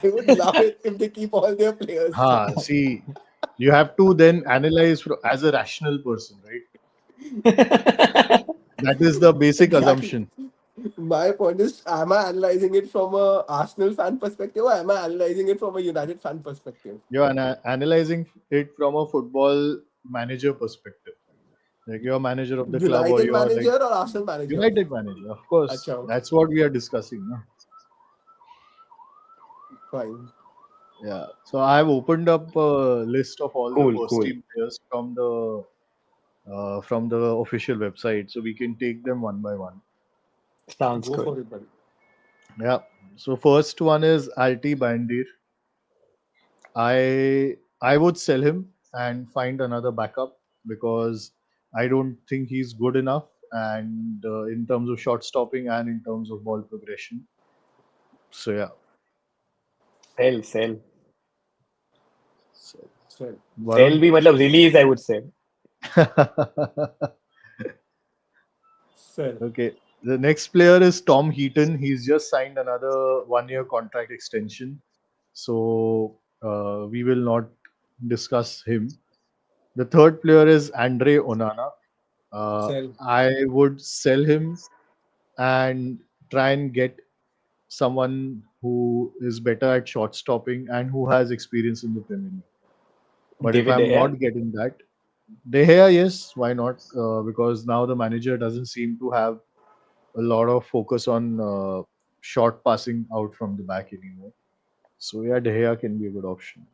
I would love it if they keep all their players. See, you have to then analyze as a rational person, right? That is the basic Exactly. assumption. My point is, am I analyzing it from a Arsenal fan perspective or am I analyzing it from a United fan perspective? You're analyzing it from a football manager perspective. Like you're manager of the club or United you're like manager or Arsenal manager? United manager. Of course, Acha, okay. that's what we are discussing. No? Fine. Yeah. So I've opened up a list of all the Cool, first cool. team players from the official website, so we can take them one by one. Sounds Go good. for it, buddy. Yeah. So first one is Alti Bandir. I would sell him and find another backup because I don't think he's good enough, and in terms of shot stopping and in terms of ball progression. So yeah. Sell. So, Sell. Sell Varun. भी मतलब release, I would say. Sell. Okay. The next player is Tom Heaton. He's just signed another 1 year contract extension. So we will not discuss him. The third player is Andre Onana. Sell. I would sell him and try and get someone who is better at short stopping and who has experience in the Premier League. But if David De I'm Gea. not getting that, De Gea, yes, why not? Because now the manager doesn't seem to have a lot of focus on short passing out from the back anymore. So yeah, De Gea can be a good option.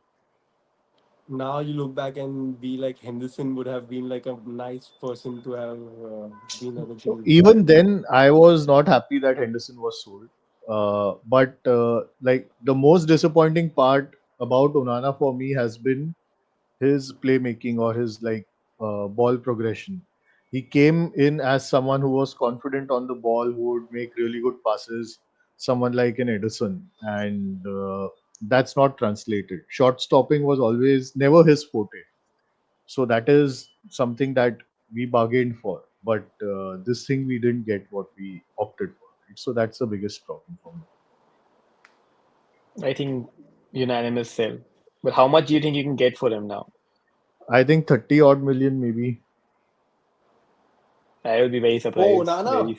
Now you look back and be like Henderson would have been like a nice person to have been at the So team. even then, I was not happy that Henderson was sold. But like the most disappointing part about Onana for me has been his playmaking or his ball progression. He came in as someone who was confident on the ball, who would make really good passes, someone like an Edison, and that's not translated. Short stopping was always never his forte. So that is something that we bargained for, but this thing we didn't get what we opted for. Right? So that's the biggest problem for me. I think unanimous sell. But how much do you think you can get for him now? I think 30 odd million maybe. I will be very Oh, surprised. Nana. Yeah,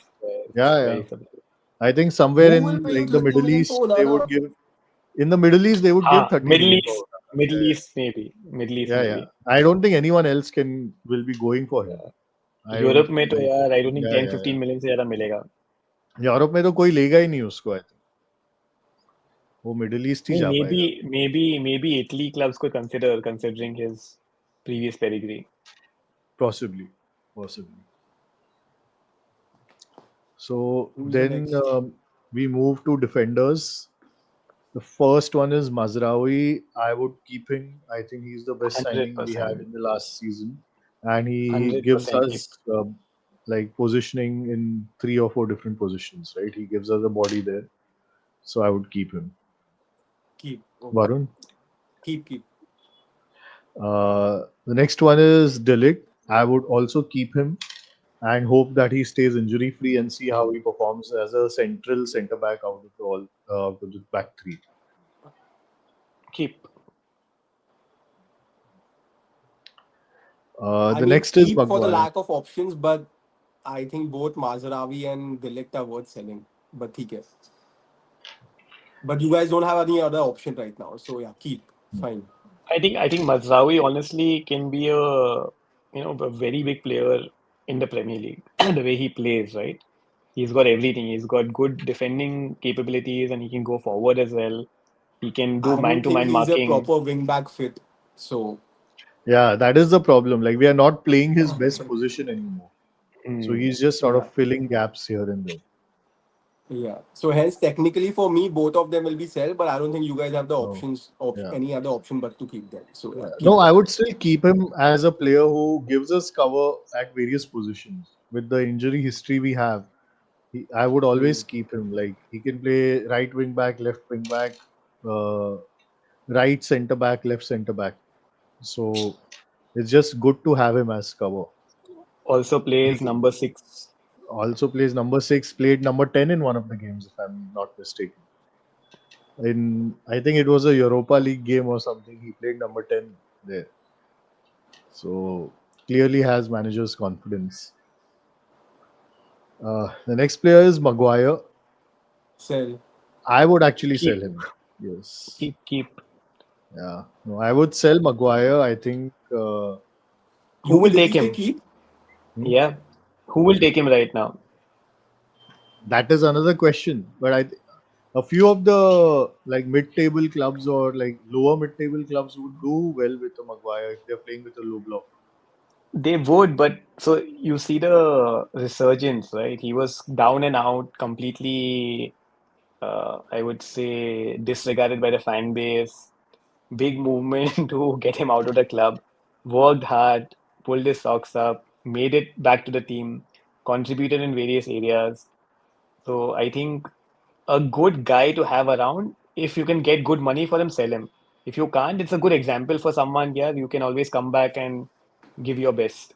yeah. Very surprised. I think somewhere Who will in pay you like the 30 Middle million East for they would Nana? give, in the Middle East they would give 30 Middle million for East, Onana. Middle East maybe, Middle East Yeah, yeah. maybe. I don't think anyone else can will be going for him. I Europe don't में तो like. यार I don't think Yeah, 10 yeah, 15 million से ज्यादा मिलेगा. yeah. Europe में तो कोई लेगा ही नहीं उसको. I think वो मिडिल ईस्ट ही नहीं, जा पाएगा. maybe Italy clubs could consider considering his previous pedigree. Possibly, possibly. So Who's the then next? we move to defenders. The first one is Mazraoui. I would keep him. I think he's the best signing we had 100%. in the last season, and he gives 100% keep. us like positioning in three or four different positions. Right, he gives us a body there, so I would keep him. Keep. Okay. Varun. Keep. The next one is Delict. I would also keep him and hope that he stays injury free and see how he performs as a central centre back out of the back three. Keep. I The mean, next is keep for the Maguire. lack of options, but I think both Mazraoui and Delict are worth selling. But okay. But you guys don't have any other option right now. So yeah, keep. Fine. I think Mazraoui honestly can be a very big player in the Premier League. The way he plays, right? He's got everything. He's got good defending capabilities and he can go forward as well. He can do I don't think man-to-man he's a marking. proper wing back fit. So Yeah, that is the problem. Like we are not playing his best position anymore. So Hmm. he's just sort yeah. of filling gaps here and there. Yeah. So hence technically for me, both of them will be sell, but I don't think you guys have the Oh, options of yeah. any other option but to keep them. So yeah, No, keep. I would still keep him as a player who gives us cover at various positions. With the injury history we have, I would Hmm. always keep him. Like he can play right wing back, left wing back, uh, right centre back, left centre back. So it's just good to have him as cover. Also He plays number 6. also plays number 6, played number 10 in one of the games, if I'm not mistaken. I think it was a Europa League game or something. He played number 10 there. So clearly has manager's confidence. The next player is Maguire. Sell. I would actually sell Keep, him. Yes. keep. Yeah. No, I would sell Maguire. I think Who You will really take say him? keep? Yeah. Who will take him right now? that is another question. But a few of the like mid-table clubs or like lower mid-table clubs would do well with a Maguire if they're playing with a low block. They would, but so you see the resurgence, right? He was down and out, completely, I would say, disregarded by the fan base. Big movement to get him out of the club. Worked hard, pulled his socks up, made it back to the team, contributed in various areas. So I think a good guy to have around. If you can get good money for him, sell him. If you can't, it's a good example for someone. Yeah, you can always come back and give your best.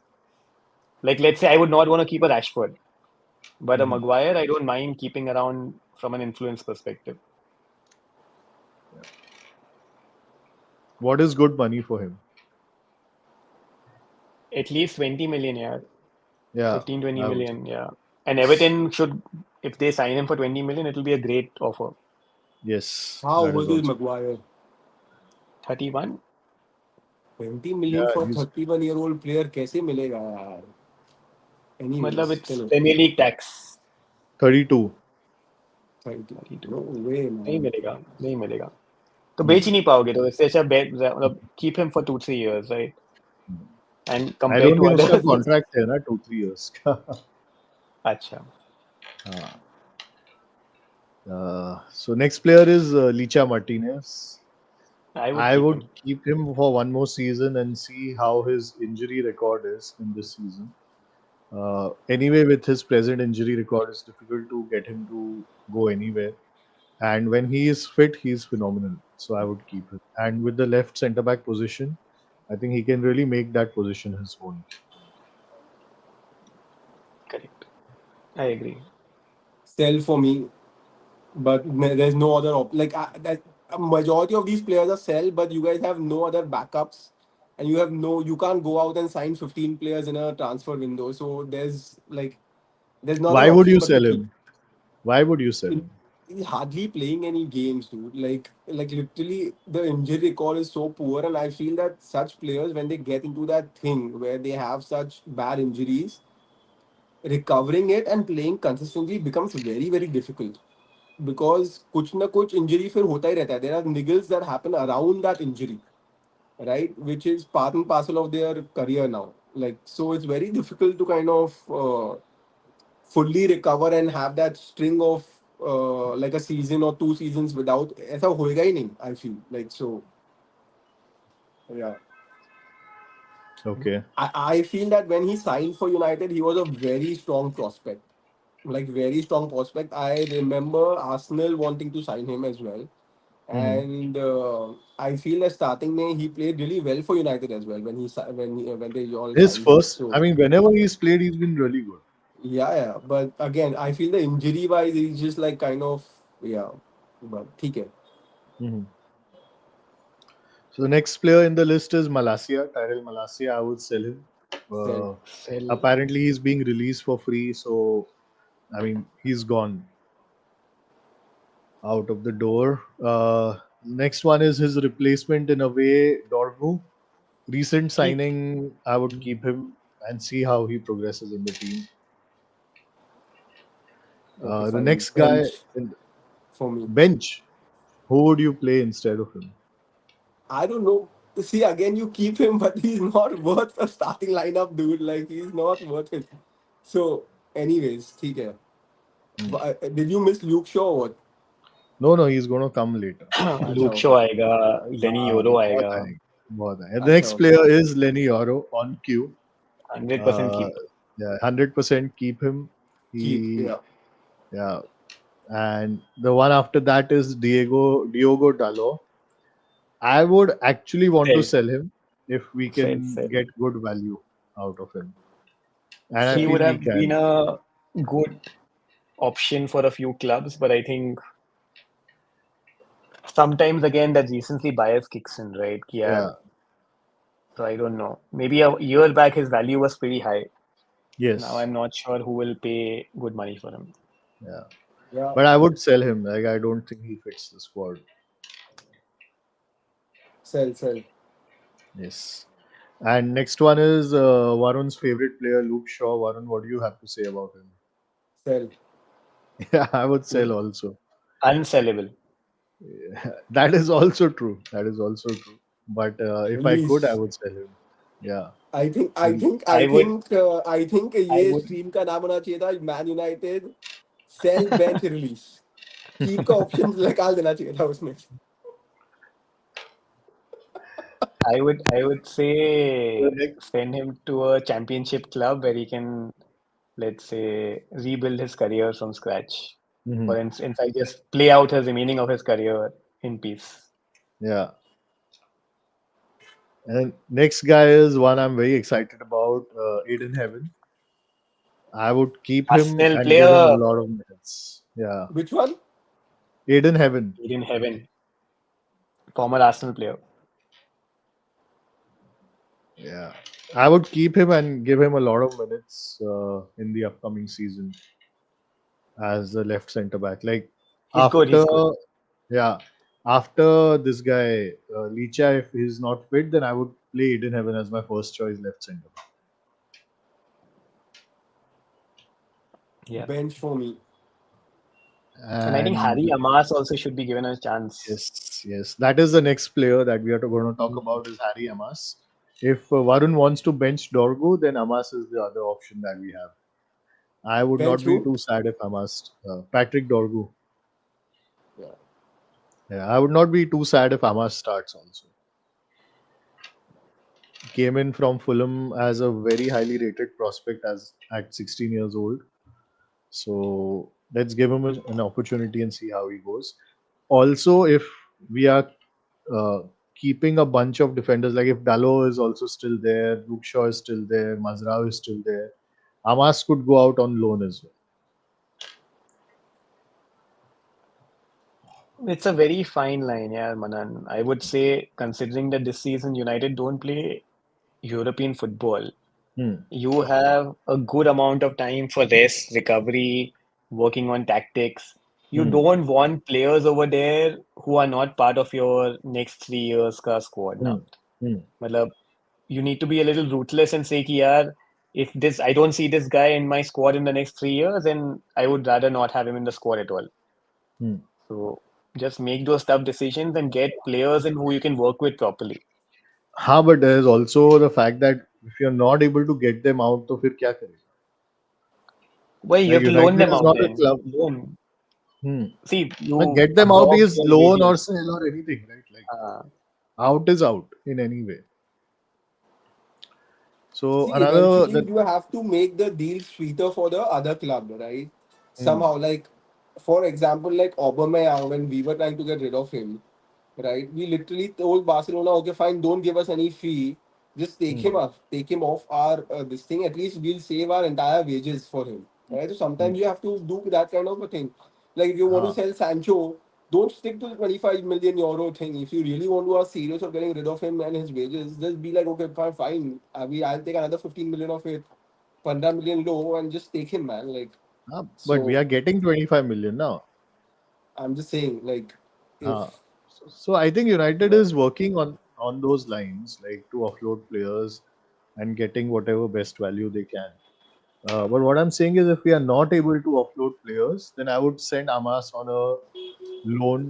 Like, let's say I would not want to keep a Rashford, but a Mhm. Maguire, I don't mind keeping around from an influence perspective. What is good money for him? At least 20 million, yeah. Yeah, 15, 20 I would. million, yeah. And Everton should, if they sign him for 20 million, it will be a great offer. Yes, How that is old is also. Maguire? 31? 20 Yeah, million for he's 31-year-old player कैसे मिलेगा यार? Anyways, मतलब it's चलो. Premier League tax. 32. 32. 32. No way, नहीं man. मिलेगा, नहीं मिलेगा. तो बेच Hmm. ही नहीं पाओगे तो इससे अच्छा मतलब keep him for 2-3 years, right? And I compared don't to think उसका others, contract है ना 2-3 years का. अच्छा. हाँ. So next player is Licha Martinez. I would I keep would him. keep him for one more season and see how his injury record is in this season. Anyway, with his present injury record, it's difficult to get him to go anywhere. And when he is fit, he's phenomenal. So I would keep him. And with the left centre back position, I think he can really make that position his own. Correct. I agree. Sell for me, but there's no other like that. A majority of these players are sell, but you guys have no other backups, and you can't go out and sign 15 players in a transfer window. So there's no other Why would option you but to sell keep. him? Why would you sell him? He's hardly playing any games, dude. Like literally, the injury record is so poor, and I feel that such players, when they get into that thing where they have such bad injuries, recovering it and playing consistently becomes very very difficult because कुछ ना कुछ injury फिर होता ही रहता है. There are niggles that happen around that injury, right? Which is part and parcel of their career now. Like so, it's very difficult to kind of fully recover and have that string of like a season or 2 seasons without ऐसा होएगा ही नहीं. I feel like so. Yeah, Okay. I feel that when he signed for United, he was a very strong prospect. Like very strong prospect. I remember Arsenal wanting to sign him as well, Mhm. and I feel that starting May he played really well for United as well when they all His signed him. first, I So mean, whenever he's played, he's been really good. yeah. But again, I feel the injury wise, he's just like kind of yeah. But okay. Mhm. So the next player in the list is Malacia, Tyrell Malacia. I would sell him. Said Sell. Apparently, he's being released for free. So, I mean, he's gone out of the door. Next one is his replacement in a way, Dorgu. Recent Keep. signing, I would keep him and see how he progresses in the team. okay, The fine. next guy Bench in the for me. bench, who would you play instead of him? I don't know. See, again, you keep him, but he's not worth a starting lineup, dude. Like, he's not worth it. So, anyways, okay. Hmm. Did you miss Luke Shaw or what? No, no, he's going to come later. अच्छा, Luke Shaw okay. आएगा, लेनी euro बहुत आएगा. आएगा, बहुत आएगा. The अच्छा, next okay. player is Lenny Oro on cue. 100% Uh, keep. yeah, 100% keep him. Keep, He, yeah. yeah. And the one after that is Diogo Dalot. I would actually want to Sell. sell him if we Sell. can Sell. get good value out of him. And I He Sell. would feel we have been can. a good option for a few clubs, but I think sometimes again that recency bias kicks in, right? Yeah. So I don't know. Maybe a year back his value was pretty high. Now Yes. I'm not sure who will pay good money for him. Yeah. Yeah, But I would sell him. Like I don't think he fits the squad. sell. Yes. And next one is Varun's favorite player, Luke Shaw. Varun, what do you have to say about him? Sell. Yeah, I would sell also. Unsellable. Yeah, that is also true. That is also true. But if I could, I Release. would sell him. Yeah. I think I He- think I I would think I think I ये would stream का नाम होना चाहिए था man united sell bench release keep का option निकाल देना चाहिए था उसमें I would The say next- send him to a championship club where he can, let's say, rebuild his career from scratch. Mhm. Or in fact just play out his remaining of his career in peace. Yeah. And next guy is one I'm very excited about, Aiden Heaven. I would keep him Arsenal and give him a player lot of minutes. Yeah. which one Aiden Heaven. in heaven, former Arsenal player. Yeah. I would keep him and give him a lot of minutes in the upcoming season as a left center back. Like He's good, after, he's good. yeah, after this guy, Licha, if he's not fit, then I would play Aiden Heaven as my first choice left center back. Yeah. bench for me And I think Harry And Amas also should be given a chance. yes, that is the next player that we are going to talk about is Harry Amas. If Varun wants to bench Dorgo, then Amas is the other option that we have. I would bench not be who too sad if Amas, Patrick Dorgo. yeah Yeah, I would not be too sad if Amas starts also. Came in from Fulham as a very highly rated prospect as at 16 years old. So let's give him an opportunity and see how he goes. Also, if we are uh, keeping a bunch of defenders, like if Dalot is also still there, Luke Shaw is still there, Mazrao is still there, Amas could go out on loan as well. It's a very fine line, yeah, Manan. I would say, considering that this season United don't play European football, Hmm. you have a good amount of time for rest, recovery, working on tactics. You Hmm. don't want players over there who are not part of your next 3 years ka squad Hmm. now. Hmm. Matlab, you need to be a little ruthless and say कि यार, if this I don't see this guy in my squad in the next 3 years, then I would rather not have him in the squad at all. Hmm. So just make those tough decisions and get players in who you can work with properly. हाँ, but there is also the fact that if you're not able to get them out, तो फिर क्या करेगा? Well, you Like have to loan United them is out not a then. club. Loan. Hmm. See, But you get them out absorb is their loan or wages. sell or anything, right? Like Uh, out is out in any way. So see another eventually the you have to make the deal sweeter for the other club right hmm. somehow like for example like Aubameyang when we were trying to get rid of him right? We literally told Barcelona, okay, fine, don't give us any fee. Just Hmm. take him off our this thing. At least we'll save our entire wages for him, right? So Hmm. sometimes you have to do that kind of a thing. Like if you want to हाँ. sell Sancho, don't stick to the 25 million euro thing. If you really want to are serious of getting rid of him and his wages, just be like, okay, fine, fine. I'll take another 15 million of it, 15 million low, and just take him, man. Like But we so, are getting 25 million now. I'm just saying, like if So I think United yeah. is working on those lines, like to offload players and getting whatever best value they can. But what I'm saying is, if we are not able to offload players, then I would send Amas on a loan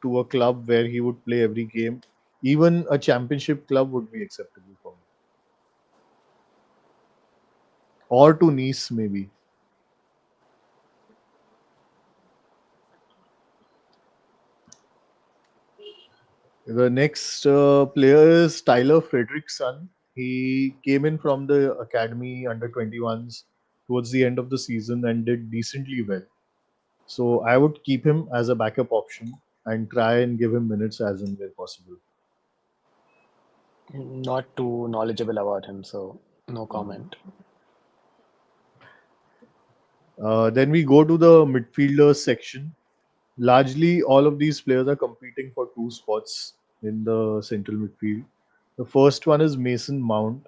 to a club where he would play every game. Even a championship club would be acceptable for me, or to Nice maybe. The next player is Tyler Frederickson. He came in from the academy under 21s towards the end of the season and did decently well. So I would keep him as a backup option and try and give him minutes as and where possible. not too knowledgeable about him, so no comment. Then we go to the midfielders section. largely all of these players are competing for two spots in the central midfield. The first one is Mason Mount.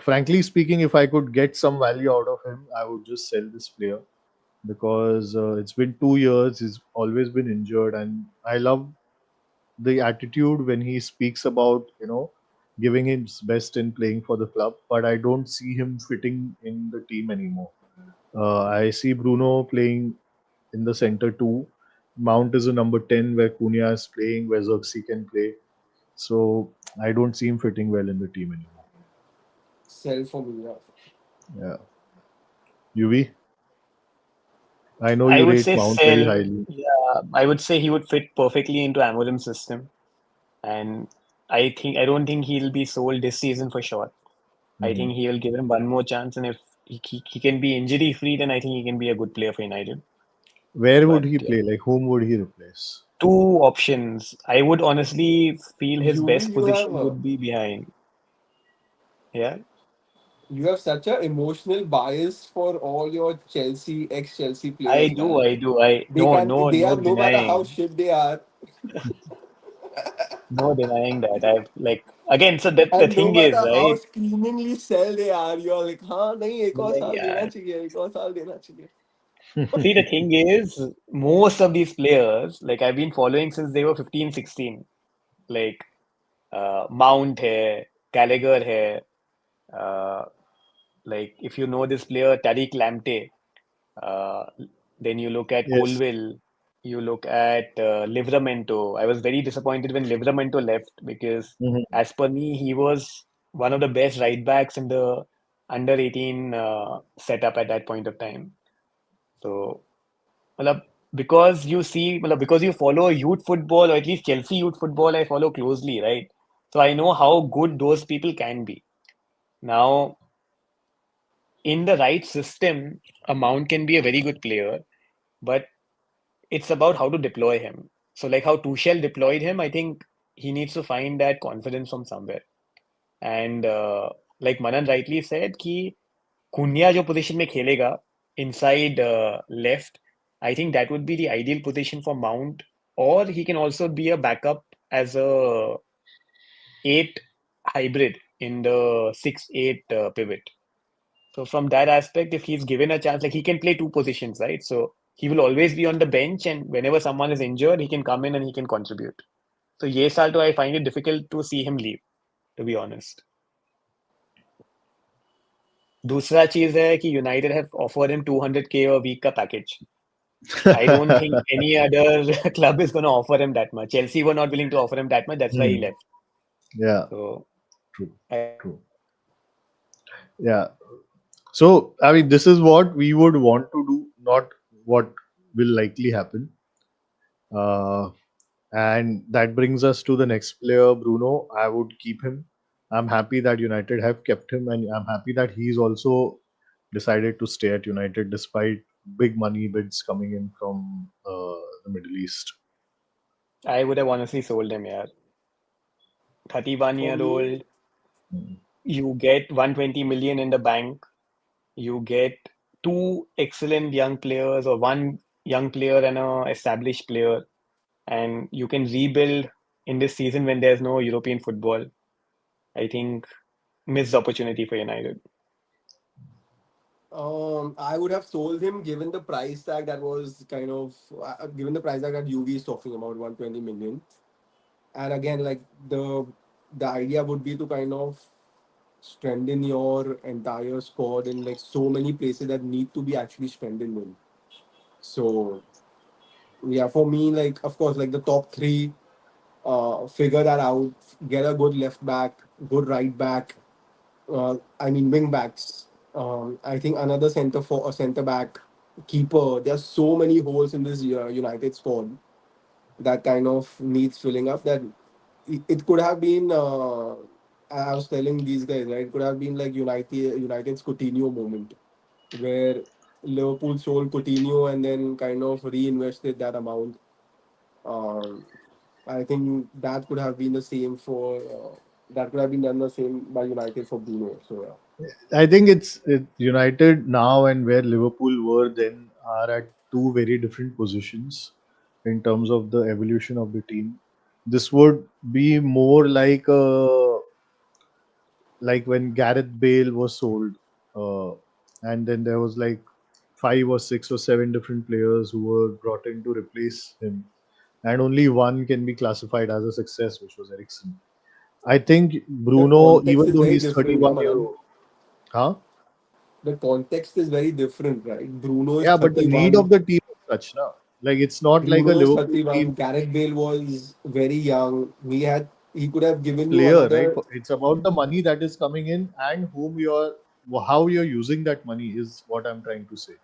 Frankly speaking, if I could get some value out of him, I would just sell this player because it's been 2 years. He's always been injured, and I love the attitude when he speaks about giving his best in playing for the club. But I don't see him fitting in the team anymore. I see Bruno playing in the center too. Mount is a number 10 where Cunha is playing, where Xerxes can play. So I don't see him fitting well in the team anymore. Sell for me. Yeah. Yeah. UV, I know I you would rate say Mount very sell. highly. Yeah, I would say he would fit perfectly into Amorim's system, and I don't think he'll be sold this season for sure. I Mhm. think he'll give him one more chance, and if he can be injury free, then I think he can be a good player for United. Where would But he play? Like, whom would he replace? two options. I would honestly feel his UV, best position would be behind. Yeah, you have such a emotional bias for all your Chelsea ex-Chelsea players, man. I do. I They no can no they no are no matter how denying shit they are, no denying that. I've like again. So that the and no thing matter is how right. screamingly sell they are, you're like, हाँ नहीं एक और Like, साल देना yeah. चाहिए, एक और साल देना चाहिए. See, the thing is, most of these players, like I've been following since they were 15, 16. Like Mount hai, Gallagher hai, uh, like if you know this player, Tariq Lamptey, uh, then you look at Yes. Colville, you look at Livramento. I was very disappointed when Livramento left because, Mhm. as per me, he was one of the best right backs in the under 18 setup at that point of time. So, मतलब, because you see, मतलब, because you follow youth football or at least Chelsea youth football, I follow closely, right? So I know how good those people can be. Now, in the right system, a Mount can be a very good player, but it's about how to deploy him. So, like how Tuchel deployed him, I think he needs to find that confidence from somewhere. And like Manan rightly said, कि Cunha जो position में खेलेगा inside left, I think that would be the ideal position for Mount, or he can also be a backup as a 8 hybrid in the 6-8 pivot. So from that aspect, if he's given a chance, like he can play two positions, right? So he will always be on the bench, and whenever someone is injured, he can come in and he can contribute. So ये साल तो I find it difficult to see him leave, to be honest. दूसरा चीज है कि United have offered him 200K a week का package. I don't think any other club is going to offer him that much. Chelsea were not willing to offer him that much. That's why he Hmm. left. Yeah, So true, I, true. Yeah. So, I mean, this is what we would want to do, not what will likely happen. Uh, and that brings us to the next player, Bruno. I would keep him. I'm happy that United have kept him, and I'm happy that he's also decided to stay at United despite big money bids coming in from the Middle East. I would have honestly sold him, yeah. 31 For year me, old, you get 120 million in the bank, you get two excellent young players or one young player and a established player, and you can rebuild in this season when there's no European football. I think missed opportunity for United. I would have sold him given the price tag that was kind of given the price tag that UV is talking about, 120 million. And again, like the idea would be to kind of strengthen your entire squad in like so many places that need to be actually strengthened in. So yeah, for me, like of course, like the top three, figure that out, get a good left back, good right back, I mean wing backs. I think another center for a center back, keeper. There's so many holes in this United squad that kind of needs filling up. That it could have been. I was telling these guys, right? It could have been like United's Coutinho moment, where Liverpool sold Coutinho and then kind of reinvested that amount. Um, I think that could have been the same for. That could have been done the same by United for Bruno. So yeah. I think it's United now and where Liverpool were then are at two very different positions in terms of the evolution of the team. This would be more like when Gareth Bale was sold, uh, and then there was like 5 or 6 or 7 different players who were brought in to replace him, and only one can be classified as a success, which was Ericsson. I think The Bruno, context even is though very he's different, na 31 year man. old, huh? The context is very different, right? Bruno is Yeah, but the need of 31. the team is such now. Like it's not like a Bruno is Liverpool 31. team Gareth Bale was very young. He could have given you player, right? another. It's about the money that is coming in and how you're using that money is what I'm trying to say.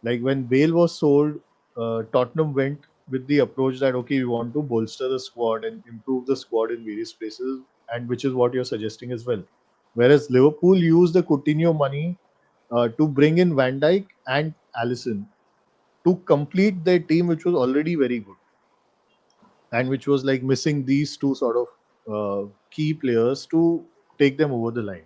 Like when Bale was sold, Tottenham went with the approach that okay, we want to bolster the squad and improve the squad in various places, and which is what you're suggesting as well. Whereas Liverpool used the Coutinho money to bring in Van Dijk and Allison to complete their team, which was already very good and which was like missing these two sort of key players to take them over the line.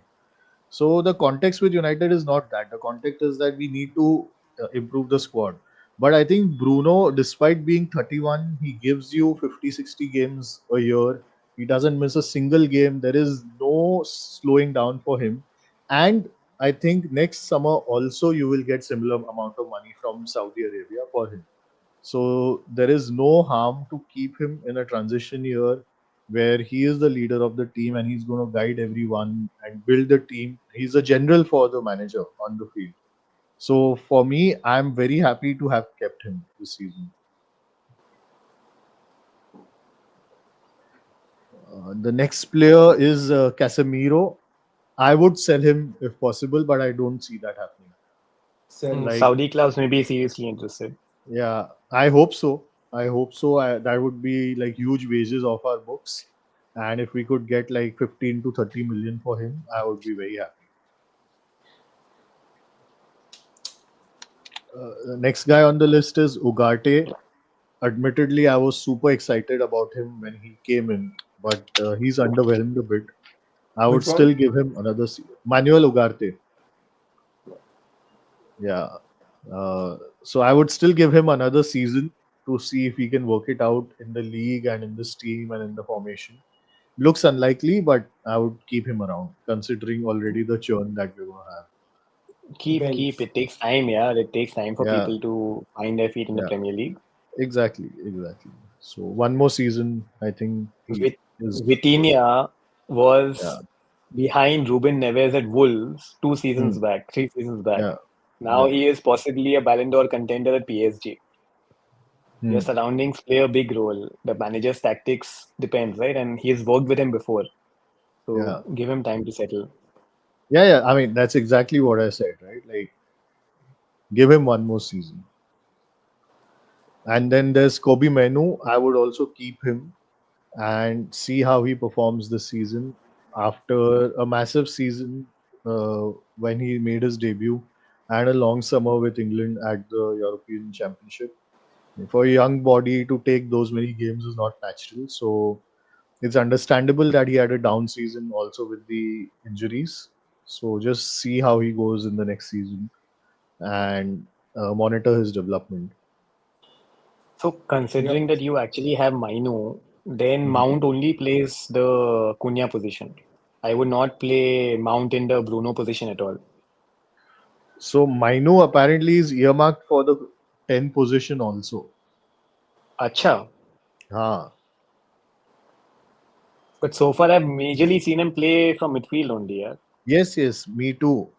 So the context with United is not that. The context is that we need to improve the squad. But I think Bruno, despite being 31, he gives you 50, 60 games a year. He doesn't miss a single game. There is no slowing down for him. And I think next summer also you will get similar amount of money from Saudi Arabia for him. So there is no harm to keep him in a transition year where he is the leader of the team and he's going to guide everyone and build the team. He's a general for the manager on the field. So for me, I'm very happy to have kept him this season. The next player is Casemiro. I would sell him if possible, but I don't see that happening. Sell. Like, Saudi clubs may be seriously interested. yeah, I hope so. I hope so. That would be like huge wages off our books. And if we could get like 15 to 30 million for him, I would be very happy. The next guy on the list is Ugarte. Admittedly, I was super excited about him when he came in, but he's underwhelmed a bit. I would Which one? still give him another Manuel Ugarte. Yeah. So I would still give him another season to see if he can work it out in the league and in this team and in the formation. Looks unlikely, but I would keep him around considering already the churn that we're going to have. Keep. Bench. It takes time, yeah. It takes time for Yeah, people to find their feet in the yeah, Premier League. exactly. So one more season, I think he With is good. Vitinha Yeah, was behind Ruben Neves at Wolves 2 seasons hmm, back, 3 seasons back. yeah, Now yeah. he is possibly a Ballon d'Or contender at PSG. Your Hmm. surroundings play a big role. The manager's tactics depends, right? And he's worked with him before. Yeah, So give him time to settle. yeah. I mean, that's exactly what I said, right? Like, give him one more season. And then there's Kobe Menu. I would also keep him and see how he performs this season after a massive season when he made his debut and a long summer with England at the European Championship. For a young body to take those many games is not natural. So it's understandable that he had a down season also with the injuries. So just see how he goes in the next season and monitor his development. So Yep. considering that you actually have Mainu, then Mhm. Mount only plays the Cunha position. I would not play Mount in the Bruno position at all. So Mainu apparently is earmarked for the 10 position also. Acha. Ah, But so far I've majorly seen him play from midfield only, yeah. yes, me too.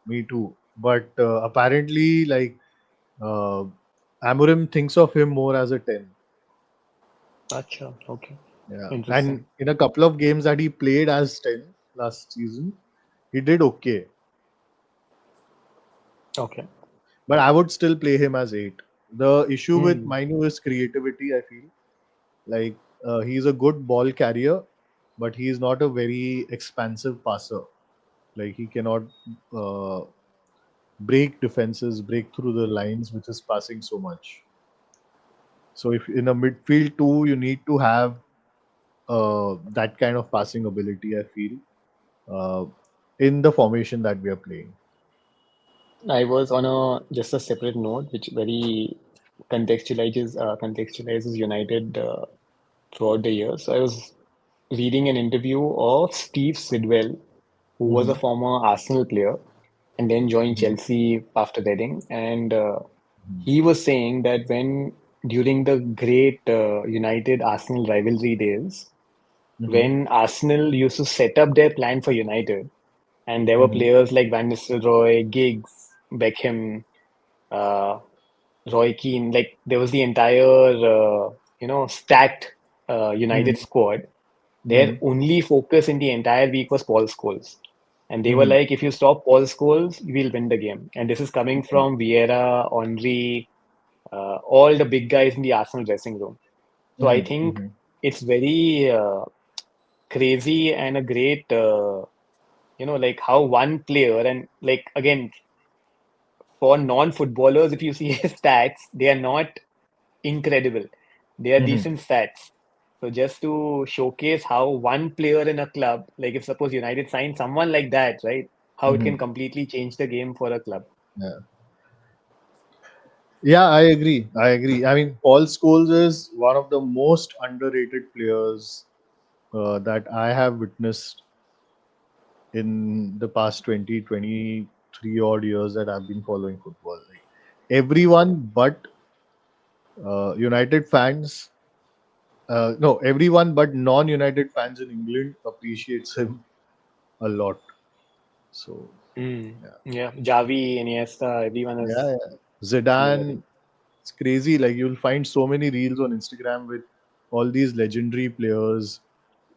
But apparently, like uh, Amorim thinks of him more as a 10. Acha, okay. Yeah, and Interesting. in a couple of games that he played as 10 last season, he did okay. Okay. But I would still play him as 8. The issue with Hmm. Mainu is creativity. I feel like he's a good ball carrier, but he's not a very expansive passer. Like he cannot uh, break defenses, break through the lines, which is passing so much. So if in a midfield too, you need to have that kind of passing ability. I feel uh, in the formation that we are playing. I was on a just a separate note, which very contextualizes United throughout the years. So I was reading an interview of Steve Sidwell, who was a Mm-hmm. former Arsenal player and then joined Mm-hmm. Chelsea after Reading. And he was saying that when during the great United Arsenal rivalry days, Mm-hmm. when Arsenal used to set up their plan for United, and there were Mm-hmm. players like Van Nistelrooy, Giggs, Beckham, uh, Roy Keane, like there was the entire stacked United Mm-hmm. squad. Their Mm-hmm. only focus in the entire week was Paul Scholes. And they were Mm-hmm. like, if you stop Paul Scholes, we'll win the game. And this is coming from Vieira, Henry, all the big guys in the Arsenal dressing room. So I think Mm-hmm. it's very crazy and a great, like how one player, and like again, for non-footballers, if you see his stats, they are not incredible. They are Mm-hmm. decent stats. So just to showcase how one player in a club, like if suppose United sign someone like that, right? How it Mm-hmm. can completely change the game for a club. Yeah. Yeah, I agree. I agree. I mean, Paul Scholes is one of the most underrated players that I have witnessed in the past 23 odd years that I've been following football. Like, everyone but United fans, no, everyone but non United fans in England appreciates him a lot. So, Mm. yeah. Yeah, Javi, Iniesta, everyone Yeah, is yeah. familiar with. Zidane, it's crazy. Like, you'll find so many reels on Instagram with all these legendary players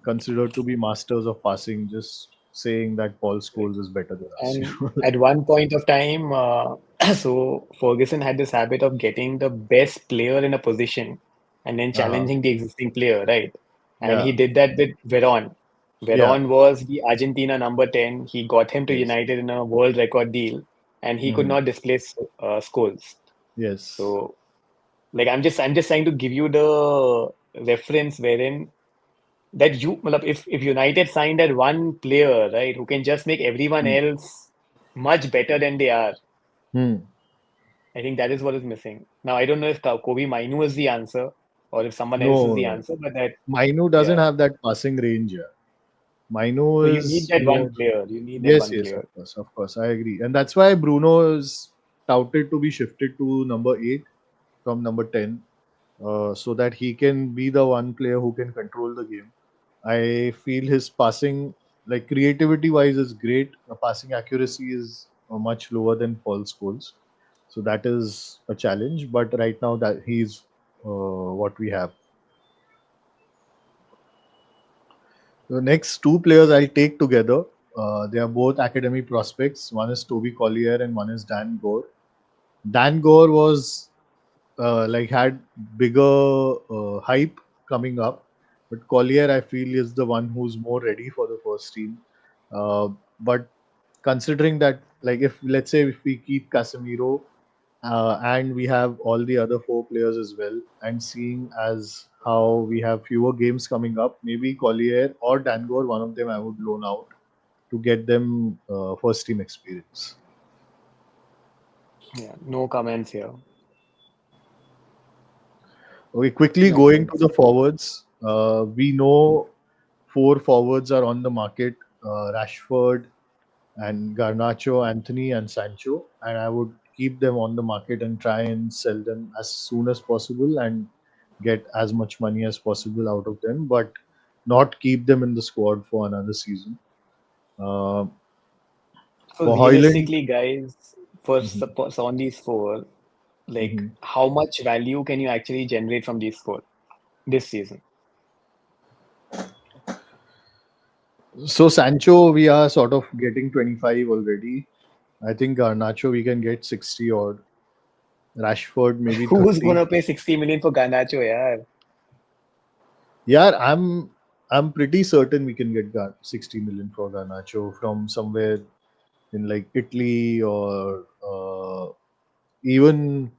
considered to be masters of passing, just saying that Paul Scholes is better than us. And at one point of time, so Ferguson had this habit of getting the best player in a position and then Uh-huh. challenging the existing player, right? And he Yeah, did that with Veron. yeah, Veron was the Argentina number 10. He got him to yes, United in a world record deal, and he could hmm, not displace Scholes. yes. So, like, I'm just trying to give you the reference wherein that you, matlab, if United signed that one player, right, who can just make everyone Hmm. else much better than they are, Hmm. I think that is what is missing. Now, I don't know if Kobe Mainu is the answer or if someone else is No, the no. answer, but that, Mainu doesn't yeah. have that passing range. Yeah. So Mainu you need is that one more. player. You need that Yes, one yes, player. of course, I agree, and that's why Bruno is touted to be shifted to number 8 from number 10, so that he can be the one player who can control the game. I feel his passing, like creativity wise, is great. Passing accuracy is much lower than Paul Scholes, so that is a challenge. But right now, that he's what we have. The next two players I'll take together. They are both academy prospects. One is Toby Collier and one is Dan Gore. Dan Gore was like had bigger hype coming up, but Collier I feel is the one who's more ready for the first team. But considering that, like if let's say if we keep Casemiro and we have all the other four players as well, and seeing as how we have fewer games coming up, maybe Collier or Dangor, one of them I would loan out to get them first team experience. Yeah, no comments here. Okay, quickly Makes going to sense. the forwards. We know four forwards are on the market: Rashford and Garnacho, Anthony, and Sancho. And I would keep them on the market and try and sell them as soon as possible and get as much money as possible out of them, but not keep them in the squad for another season. Uh, So for Hoyland, realistically, guys, for mhm, suppose on these four, like mhm. how much value can you actually generate from these four this season? So Sancho, we are sort of getting 25 already. I think Garnacho, we can get 60 odd. Rashford, maybe Who's 30. gonna pay 60 million for Garnacho, yeah? Yeah, I'm pretty certain we can get 60 million for Garnacho from somewhere in like Italy or even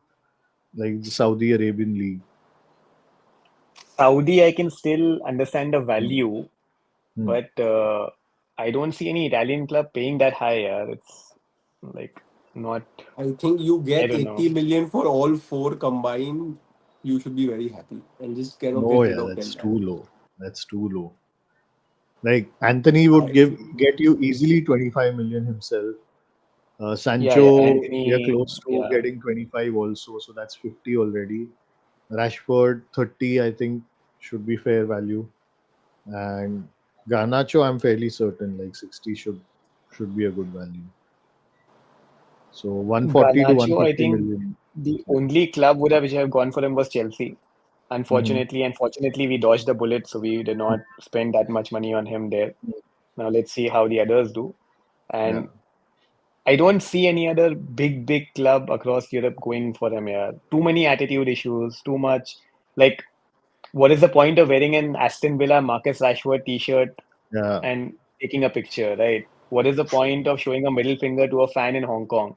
like the Saudi Arabian league. Saudi, I can still understand the Hmm. value, Hmm. but I don't see any Italian club paying that high. Yeah, it's like Not, I think you I get don't know. 80 million for all four combined. You should be very happy and just cannot No, get rid yeah, of that's them. too low. That's too low. Like Anthony would I give feel. get you easily 25 million himself. Yeah, Sancho, we are Anthony, close to yeah. getting 25 also, so that's 50 already. Rashford 30, I think, should be fair value. And Garnacho, I'm fairly certain like 60 should be a good value. So 140 to Garnacho, I 150 think million. the Yeah. only club would have gone for him was Chelsea. Hmm. Unfortunately, we dodged the bullet, so we did not spend that much money on him there. Now let's see how the others do. Yeah. And I don't see any other big club across Europe going for him here. Too many attitude issues, too much. Like, what is the point of wearing an Aston Villa Marcus Rashford t-shirt Yeah. and taking a picture, right? What is the point of showing a middle finger to a fan in Hong Kong?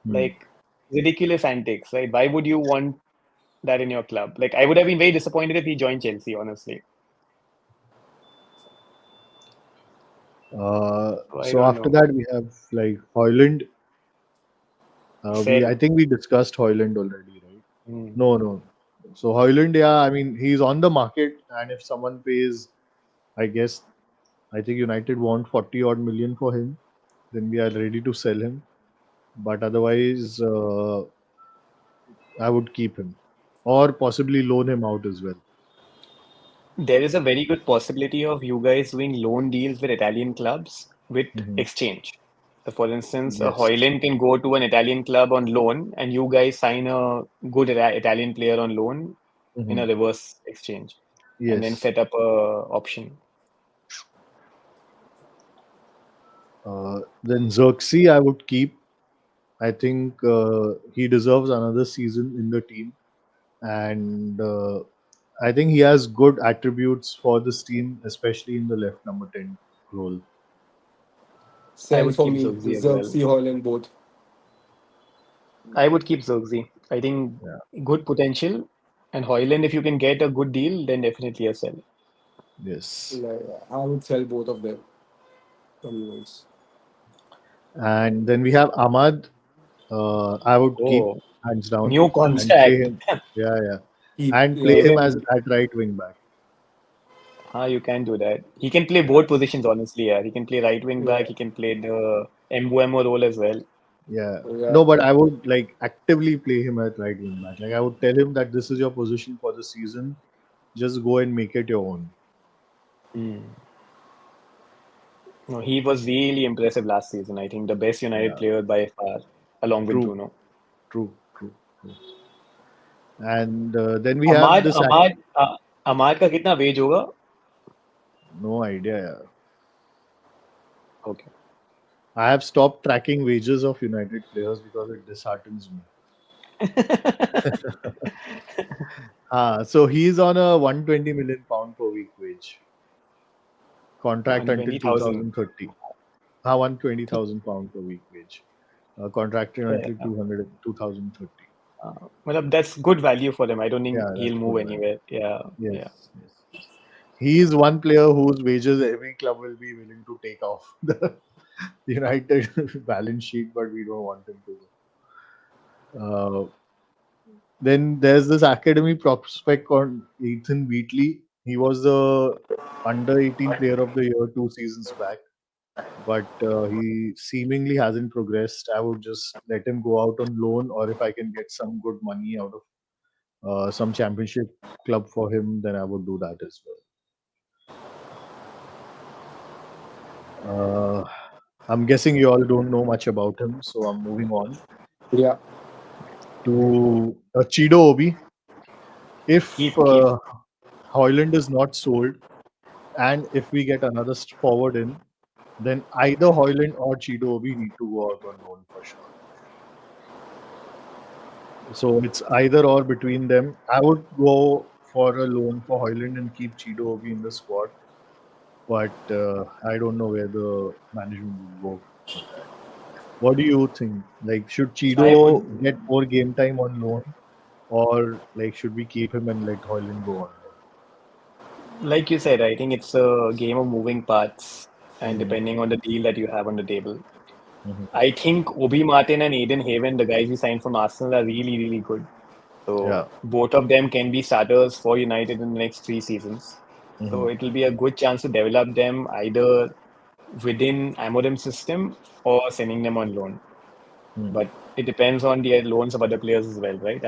Hmm. Like, ridiculous antics, right? Why would you want that in your club? Like, I would have been very disappointed if he joined Chelsea, honestly. So I So don't after know. that we have like Hoyland. We I Sell. think we discussed Hoyland already, right? Hmm. No, no. So Hoyland, yeah, I mean he's on the market, and if someone pays, I guess I think United want 40 odd million for him, then we are ready to sell him. But otherwise, I would keep him, or possibly loan him out as well. There is a very good possibility of you guys doing loan deals with Italian clubs with Hmm. exchange. So, for instance, a Yes. Hoyland can go to an Italian club on loan, and you guys sign a good Italian player on loan in Hmm. a reverse exchange, and then Yes. set up a option. Then Xerxes, I would keep. I think he deserves another season in the team, and I think he has good attributes for this team, especially in the left number 10 role. I Sell would for keep me. Zirkzee as well. Xerxes, Hoyland, both. I would keep Zirkzee. I think Yeah. good potential, and Hoyland, if you can get a good deal, then definitely a sell. Yes. Like, I would sell both of them. Anyways. And then we have Ahmad. I would keep Oh, hands down new and play contract. him. Yeah, yeah. Keep, And play yeah. him as Given, at right wing back. you can do that. He can play Yeah. both positions, honestly. Yeah, he can play right wing back. Yeah. He can play the Mbuemo role as well. Yeah. Yeah. No, but I would like actively play him at right wing back. Like I would tell him that this is your position for the season. Just go and make it your own. Hmm. No, he was really impressive last season. I think the best United Yeah. player by far, along with True. Bruno. True. True. True. And then we have this. अमाद का कितना veg होगा? No idea. Yeah. Okay. I have stopped tracking wages of United players because it disheartens me. So he's on a 120 million pound per week wage contract until 120,000. 2030. 120,000 pound per week wage. Contracted until 2030. मतलब that's good value for him. I don't think Yeah, he'll that's good move value. anywhere. Yeah, Yes, yeah. yes, yes. He is one player whose wages every club will be willing to take off the United balance sheet, but we don't want him to. Then there's this academy prospect called Ethan Wheatley. He was the under 18 player of the year 2 seasons back, but he seemingly hasn't progressed. I would just let him go out on loan, or if I can get some good money out of some championship club for him, then I would do that as well. I'm guessing you all don't know much about him, so I'm moving on Yeah. to Chido Obi. If Keep. Hoyland is not sold, and if we get another forward in, then either Hoyland or Chido Obi need to go out on loan for sure. So it's either or between them. I would go for a loan for Hoyland and keep Chido Obi in the squad, but I don't know where the management will go with that. What do you think? Like, should I Chido would, get more game time on loan, or like should we keep him and let Hoyland go on like you said, I think it's a game of moving parts, and loan? depending on the deal that you have on the table. Mhm. I think Obi Martin and Aiden Haven, the guys we signed from Arsenal, are really, really good. So Yeah. both of them can be starters for United in the next 3 seasons. So Mhm. it will be a good chance to develop them either within Amorim's system or sending them on loan. Mm. But it depends on the loans of other players as well, right?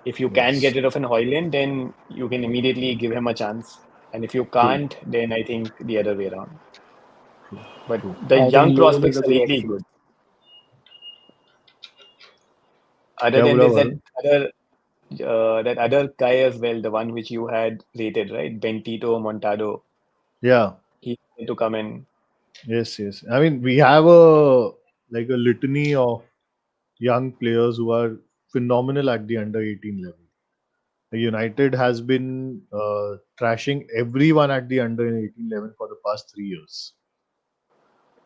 If you can Yes. get rid of an Hoyland, then you can immediately give him a chance. And if you True. can't, then I think the other way around. True. But True. the I think young loan is prospects a are good really option. good. Other क्या than बोला this, Varun? that other guy as well, the one which you had rated, right? Bentito Montado, Yeah. he's going to come in. Yes. Yes. I mean, we have a like a litany of young players who are phenomenal at the under 18 level. United has been trashing everyone at the under 18 level for the past 3 years.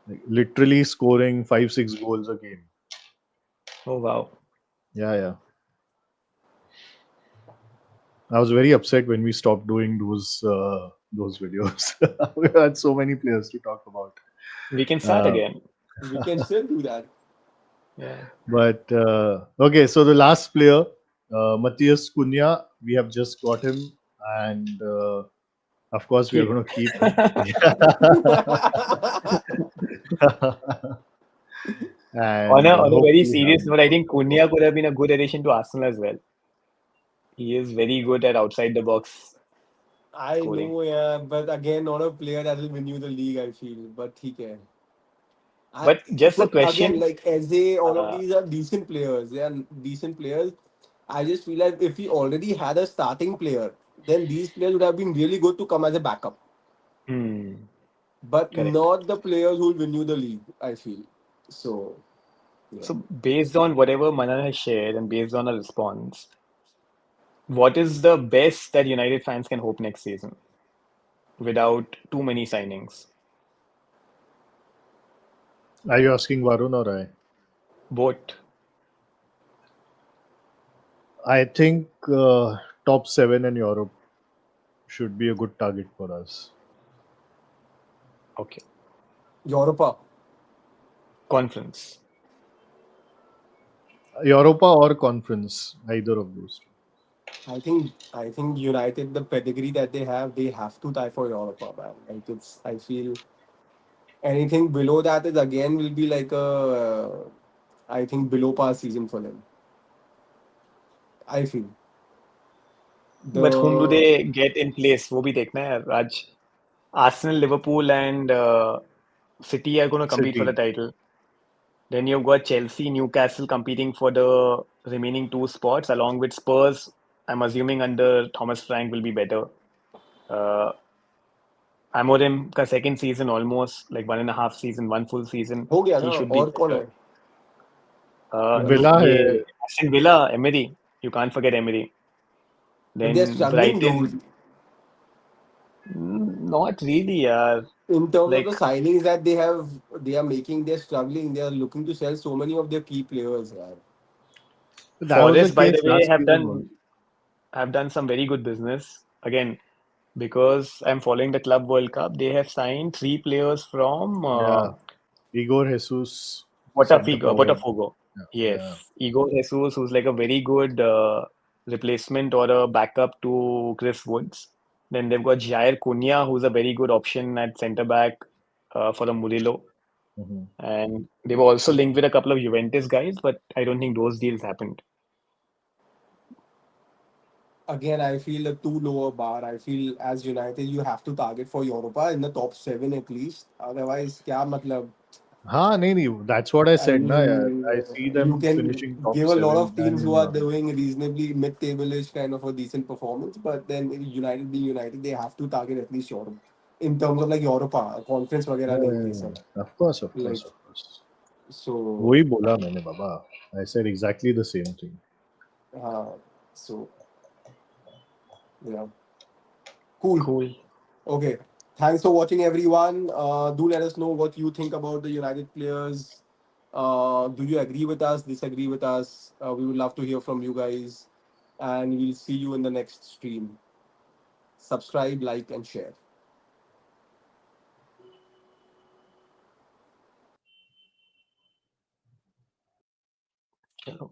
Like, literally scoring 5-6 goals a game. Oh wow. Yeah, yeah. I was very upset when we stopped doing those videos. We had so many players to talk about. We can start Uh, again. We can still do that. Yeah. but okay, so the last player, Matthias Cunha, we have just got him, and of course we are Keep. going to keep him. On And a very hopefully have serious him note, I for think Cunha could have been a good addition to Arsenal as well. He is very good at outside the box I scoring. know, yeah, but again, not a player that will win you the league, I feel. But he can. I But just a again, question. like Eze, all of Uh, these are decent players. They are decent players. I just feel like if we already had a starting player, then these players would have been really good to come as a backup, hmm, but correct. not the players who will win you the league. I feel so. Yeah. So based on whatever Manan has shared and based on a response, what is the best that United fans can hope next season without too many signings? Are you asking Varun or I? Both. I think top 7 in Europe should be a good target for us. Okay. Europa. Conference. Europa or conference, either of those two. I think United, the pedigree that they have to tie for Europa, man. Like I feel anything below that is again will be like I think below par season for them. I feel But whom do the they get in place? वो भी देखना है Raj. Arsenal, Liverpool, and City are going to compete for the City. title. Then you've got Chelsea, Newcastle competing for the remaining two spots, along with Spurs. I'm assuming under Thomas Frank will be better. Uh, Amorim का second season almost like 1.5 season, one full season. हो गया He ना should be और कौन better. है Villa ये hai. Aston Villa, Emery. You can't forget Emery. but they're Then struggling, Brighton. dude. Not really, yaar. In terms of the Like signings that they are making, they're struggling. They are looking to sell so many of their key players. Yeah. That was the Forest, by the case way, last season also. have done some very good business. Again, because I'm following the Club World Cup, they have signed 3 players from Yeah. Igor Jesus, centre Botafogo. forward. Botafogo. Yeah. Yeah. Yes, Igor Jesus, who's like a very good replacement or a backup to Chris Woods. Then they've got Jair Cunha, who's a very good option at centre back for the Murillo. Mhm. And they were also linked with a couple of Juventus guys, but I don't think those deals happened. Again, I feel a too lower bar. I feel as United, you have to target for Europa in the top seven at least. Otherwise, क्या मतलब? हाँ नहीं नहीं that's what I I said ना यार. mean, I see you them can finishing top give a lot 7 of teams who and are doing reasonably mid-table-ish kind of a decent performance, but then United being United, they have to target at least Europe in terms of like Europa, conference वगैरह नहीं ये सब. of course of Like course of course. so, वही बोला मैंने बाबा. I said exactly the same thing. so yeah, cool. Cool. Okay. Thanks for watching, everyone. Do let us know what you think about the United players. Do you agree with us, disagree with us? We would love to hear from you guys. And we'll see you in the next stream. Subscribe, like, and share. You know.